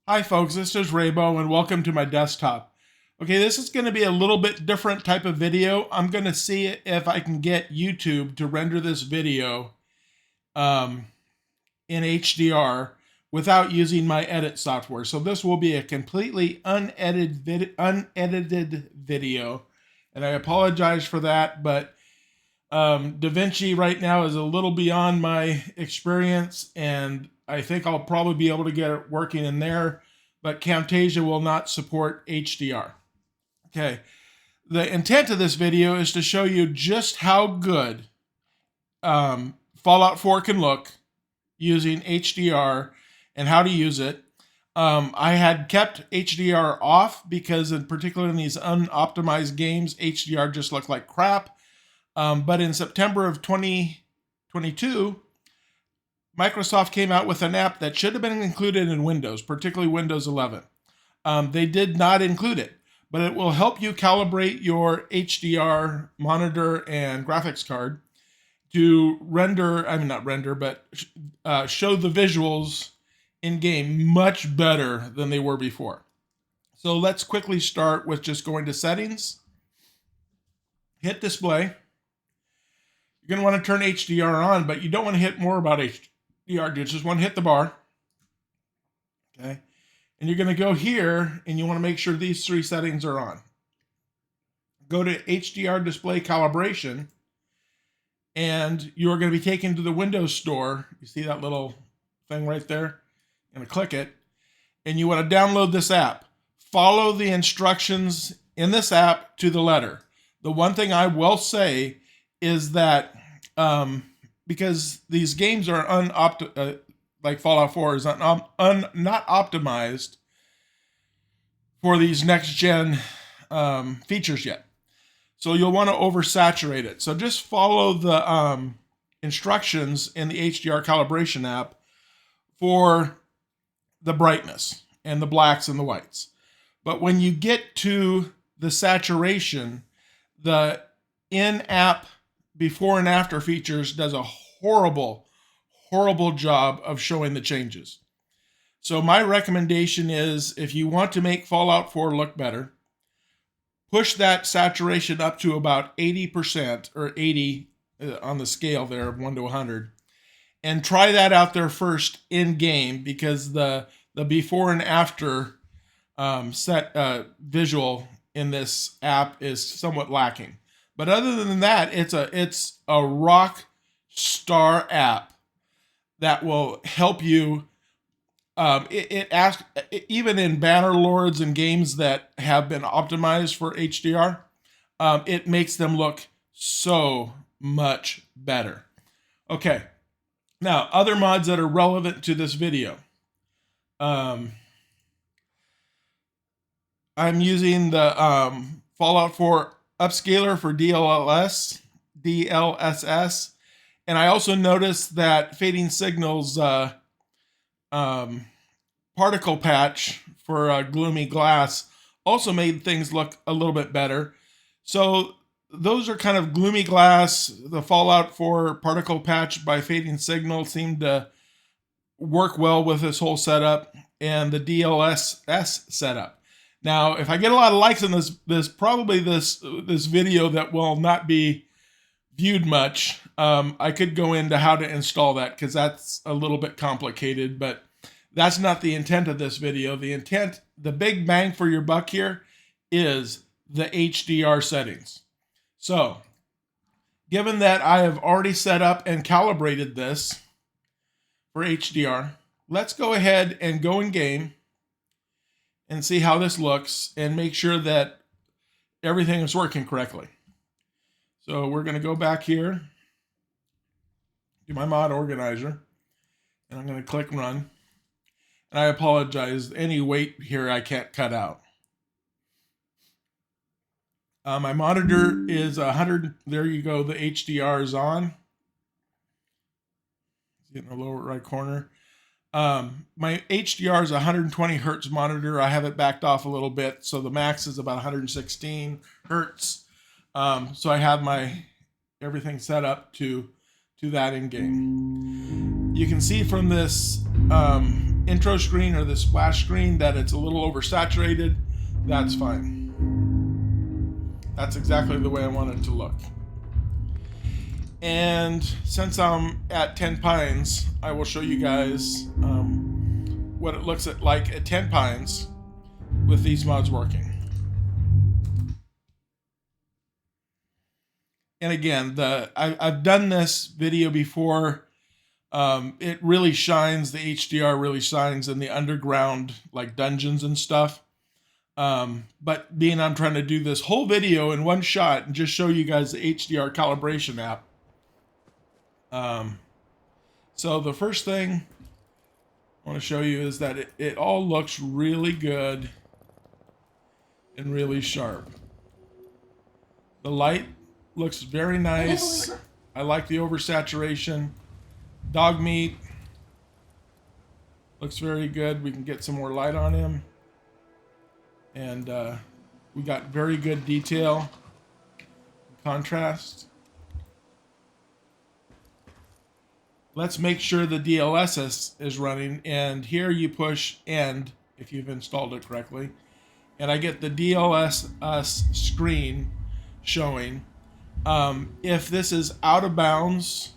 Hi folks, this is Raybo and welcome to my desktop. Okay, this is going to be a little bit different type of video. I'm going to see if I can get YouTube to render this video in HDR without using my edit software. So this will be a completely unedited video, and I apologize for that, but DaVinci right now is a little beyond my experience, and I think I'll probably be able to get it working in there, but Camtasia will not support HDR. Okay, the intent of this video is to show you just how good Fallout 4 can look using HDR and how to use it. I had kept HDR off because in particular in these unoptimized games, HDR just looked like crap. But in September of 2022, Microsoft came out with an app that should have been included in Windows, particularly Windows 11. They did not include it, but it will help you calibrate your HDR monitor and graphics card to render, not render, but show the visuals in game much better than they were before. So let's quickly start with just going to settings, hit display. You're going to want to turn HDR on, but you don't want to hit more about HDR. You just want to hit the bar. Okay. And you're going to go here and you want to make sure these three settings are on. Go to HDR display calibration and you're going to be taken to the Windows Store. You see that little thing right there? You're going to click it and you want to download this app. Follow the instructions in this app to the letter. The one thing I will say is that because these games are like Fallout 4 is not optimized for these next gen features yet. So you'll want to oversaturate it. So just follow the instructions in the HDR Calibration app for the brightness and the blacks and the whites. But when you get to the saturation, the in-app before and after features does a horrible job of showing the changes. So my recommendation is if you want to make Fallout 4 look better, push that saturation up to about 80% or 80 on the scale there of 1 to 100 and try that out there first in game because the before and after visual in this app is somewhat lacking. But other than that, it's a rock star app that will help you. It asks even in Bannerlords and games that have been optimized for HDR, it makes them look so much better. Okay, now other mods that are relevant to this video. I'm using the Fallout 4 upscaler for DLSS, and I also noticed that Fading Signal's particle patch for Gloomy Glass also made things look a little bit better. So those are kind of Gloomy Glass, the Fallout 4 particle patch by Fading Signal seemed to work well with this whole setup, and the DLSS setup. Now, if I get a lot of likes on this video that will not be viewed much, I could go into how to install that because that's a little bit complicated, but that's not the intent of this video. The intent, the big bang for your buck here is the HDR settings. So, given that I have already set up and calibrated this for HDR, let's go ahead and go in game and see how this looks and make sure that everything is working correctly. So we're going to go back here to my mod organizer and I'm going to click run. And I apologize, any weight here I can't cut out. My monitor is 100, there you go, the HDR is on. See it in the lower right corner. My HDR is 120 hertz monitor. I have it backed off a little bit, so the max is about 116 hertz. So I have my everything set up to that in game. You can see from this intro screen or the splash screen that it's a little oversaturated, that's fine. That's exactly the way I want it to look. And since I'm at 10 pines, I will show you guys what it looks like at 10 pines with these mods working. And again, I've done this video before. It really shines, the HDR really shines in the underground, like dungeons and stuff. But being I'm trying to do this whole video in one shot and just show you guys the HDR Calibration App. So the first thing I want to show you is that it all looks really good and really sharp. The light looks very nice. I like the oversaturation. Dog meat looks very good. We can get some more light on him. And we got very good detail, contrast. Let's make sure the DLSS is running, and here you push end if you've installed it correctly, and I get the DLSS screen showing. If this is out of bounds,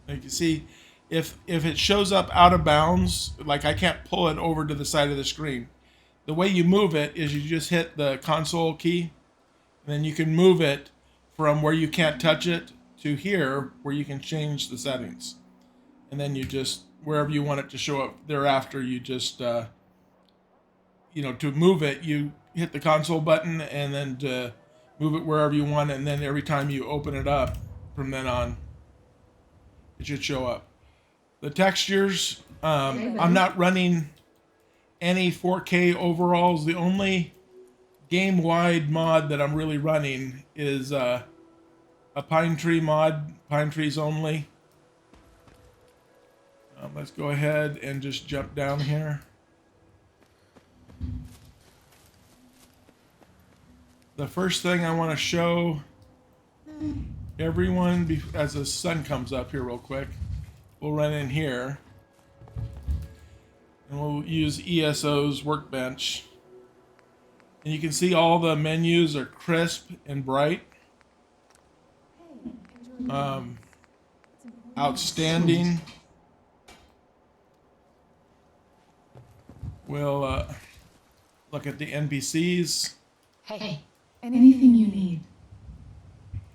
like you see, if it shows up out of bounds, like I can't pull it over to the side of the screen. The way you move it is you just hit the console key, and then you can move it from where you can't touch it to here where you can change the settings. And then you just, wherever you want it to show up thereafter, you just, to move it, you hit the console button, and then to move it wherever you want, and then every time you open it up from then on, it should show up. The textures, I'm not running any 4K overalls. The only game-wide mod that I'm really running is a pine tree mod, pine trees only. Let's go ahead and just jump down here. The first thing I want to show everyone, as the sun comes up here real quick, we'll run in here and we'll use ESO's workbench. And you can see all the menus are crisp and bright. Outstanding. We'll look at the NPCs. Hey, anything you need.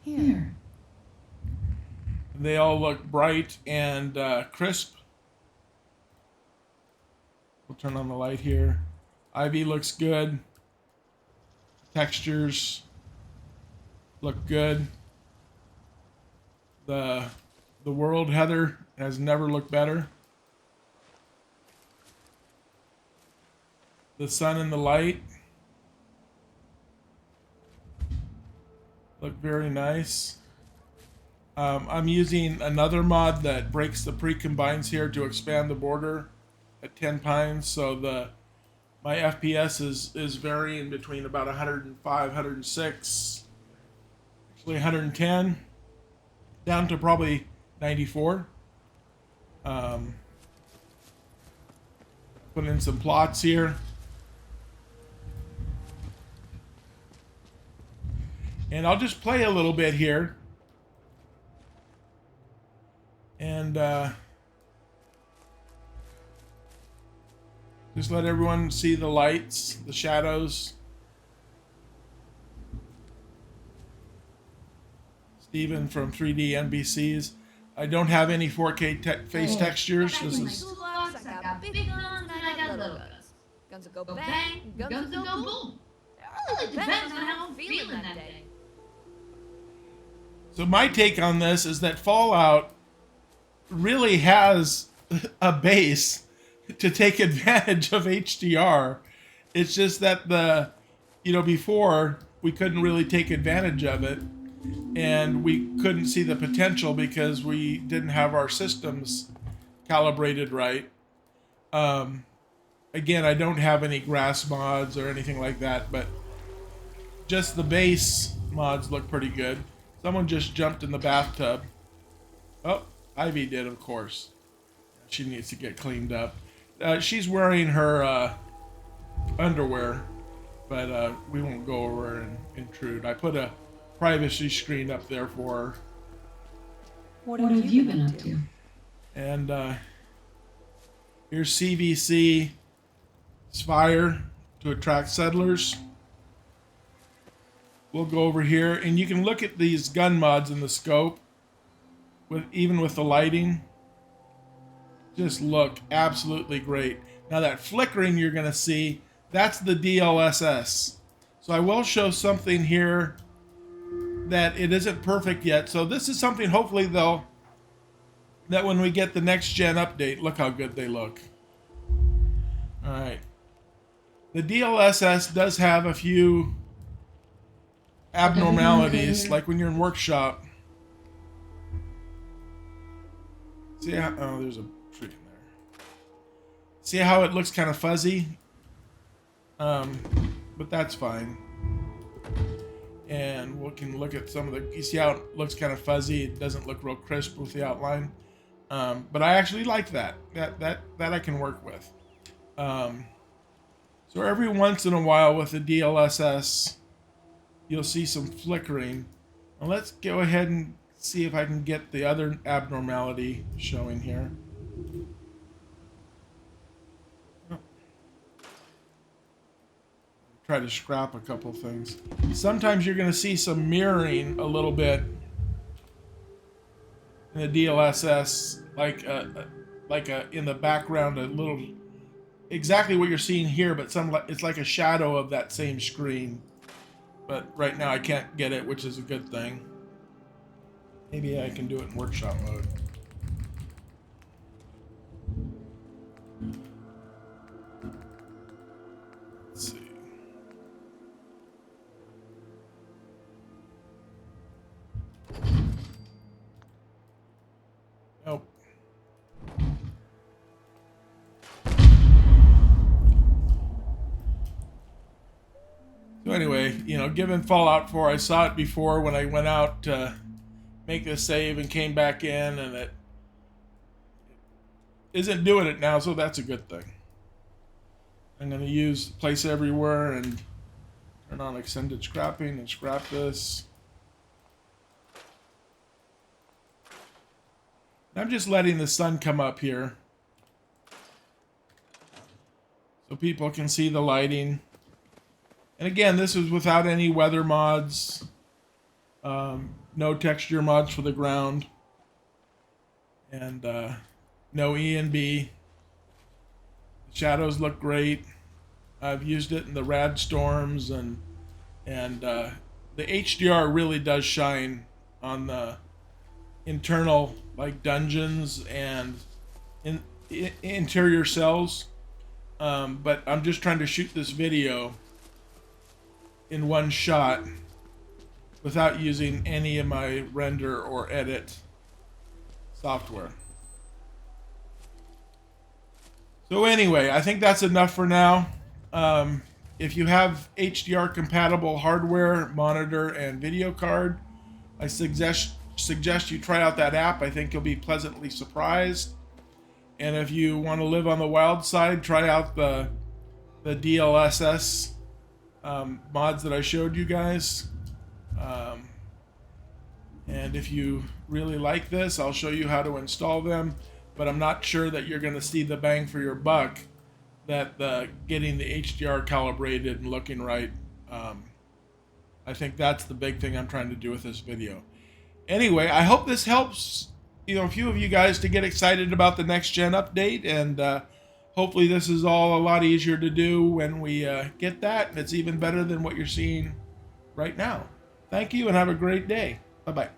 Here. They all look bright and crisp. We'll turn on the light here. Ivy looks good. Textures look good. The world header has never looked better. The sun and the light look very nice. I'm using another mod that breaks the pre-combines here to expand the border at 10 pines, so my FPS is varying between about 105, 106, actually 110, down to probably 94. Put in some plots here. And I'll just play a little bit here. And just let everyone see the lights, the shadows. Steven from 3D NBCs. I don't have any 4K face textures. This is... I got big guns and I got little guns. Guns that go bang, guns that go boom. It really depends on how I'm feeling that day. So my take on this is that Fallout really has a base to take advantage of HDR. It's just that before we couldn't really take advantage of it, and we couldn't see the potential because we didn't have our systems calibrated right. Again, I don't have any grass mods or anything like that, but just the base mods look pretty good. Someone just jumped in the bathtub. Oh, Ivy did, of course. She needs to get cleaned up. She's wearing her underwear, but we won't go over and intrude. I put a privacy screen up there for her. What have you been up to? And here's CVC Spire to attract settlers. We'll go over here, and you can look at these gun mods in the scope, even with the lighting. Just look absolutely great. Now that flickering you're going to see, that's the DLSS. So I will show something here that it isn't perfect yet. So this is something, hopefully, though, that when we get the next gen update, look how good they look. All right. The DLSS does have a few abnormalities, like when you're in workshop. See how, oh, there's a tree in there. See how it looks kind of fuzzy? But that's fine. And we can look at some of the, you see how it looks kind of fuzzy? It doesn't look real crisp with the outline. But I actually like that. That I can work with. So every once in a while with the DLSS, you'll see some flickering. Now let's go ahead and see if I can get the other abnormality showing here. Try to scrap a couple things. Sometimes you're going to see some mirroring a little bit in the DLSS, like in the background, a little, exactly what you're seeing here, but it's like a shadow of that same screen. But right now I can't get it, which is a good thing. Maybe I can do it in workshop mode. Let's see. Nope. So anyway, you know, given Fallout 4, I saw it before when I went out to make the save and came back in, and it isn't doing it now, so that's a good thing. I'm going to use Place Everywhere and turn on Extended Scrapping and scrap this. I'm just letting the sun come up here so people can see the lighting. And again, this is without any weather mods, no texture mods for the ground, and no E and B. The shadows look great. I've used it in the rad storms, and the HDR really does shine on the internal, like, dungeons and interior cells. But I'm just trying to shoot this video in one shot without using any of my render or edit software. So anyway, I think that's enough for now. If you have HDR compatible hardware, monitor, and video card, I suggest you try out that app. I think you'll be pleasantly surprised. And if you want to live on the wild side, try out the DLSS mods that I showed you guys. And if you really like this, I'll show you how to install them. But I'm not sure that you're going to see the bang for your buck that getting the HDR calibrated and looking right. I think that's the big thing I'm trying to do with this video. Anyway, I hope this helps, you know, a few of you guys to get excited about the next gen update, and hopefully this is all a lot easier to do when we get that, and it's even better than what you're seeing right now. Thank you, and have a great day. Bye-bye.